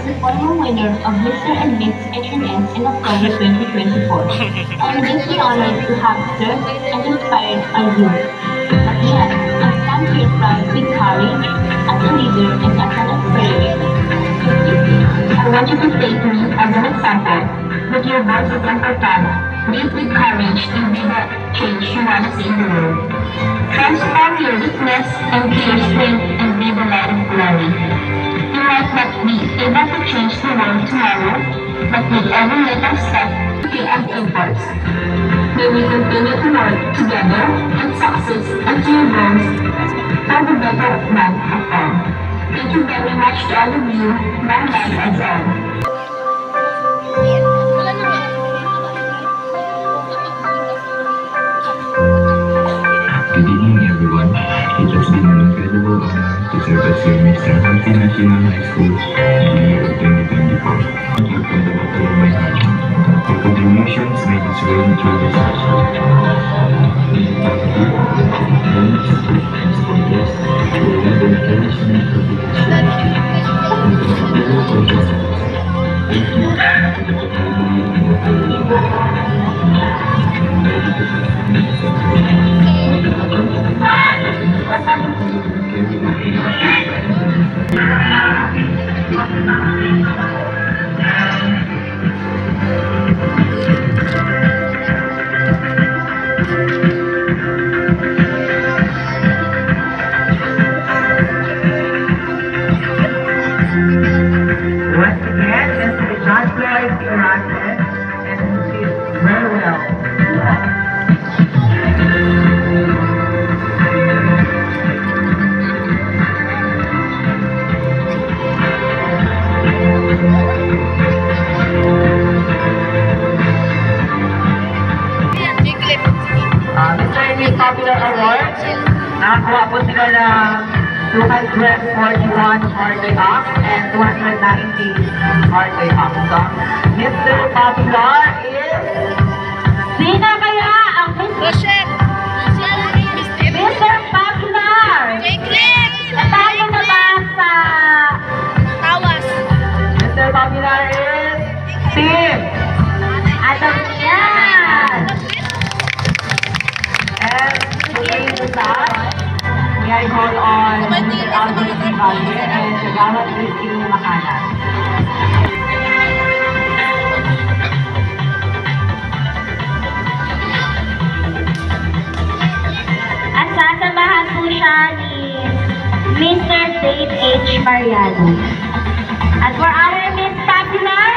the former winner of Mr. and Miss H&M in October 2024, I am deeply honored to have served and inspired our youth. But yes, I stand here proud with courage, as a leader and as an inspiration. I want you to say to me as an example that your voice is important. Lead with courage to be the change you want to see in the world. Transform your weakness into your strength and be the light of glory. You might not be able to change the world tomorrow, but with every little step, you add impulse. May we continue to work together and success until your goals for the better man of all. Thank you very much to all of you, my life as all. Good evening, everyone. It has been an incredible honor to serve as your Mr. Healthy National High School in the year of 2024. Thank you from the bottom of my heart. Your contributions made this world truly special. Thank you, friends, support, and supporters for your love and encouragement of the school. And to my fellow coaches, thank you for the vocabulary and encouragement. I'm ready to perform Once again, Mr. John Lloyd Erasmus, and he did very well. Mr. Emmy Popular Award, nakakuha po sila ng 241 holiday acts and 290 holiday acts. So, Mr. Popular is... Sino kaya ang Mr. Popular? Natalo na ba sa... Mr. Popular is... Tim! Alam yan! And today with that, may I call on Mr. Albert Valle and Kagawad Christine Makana. At sasamahan po siya ni Mr. Dave H. Mariano. At for our Miss Popular,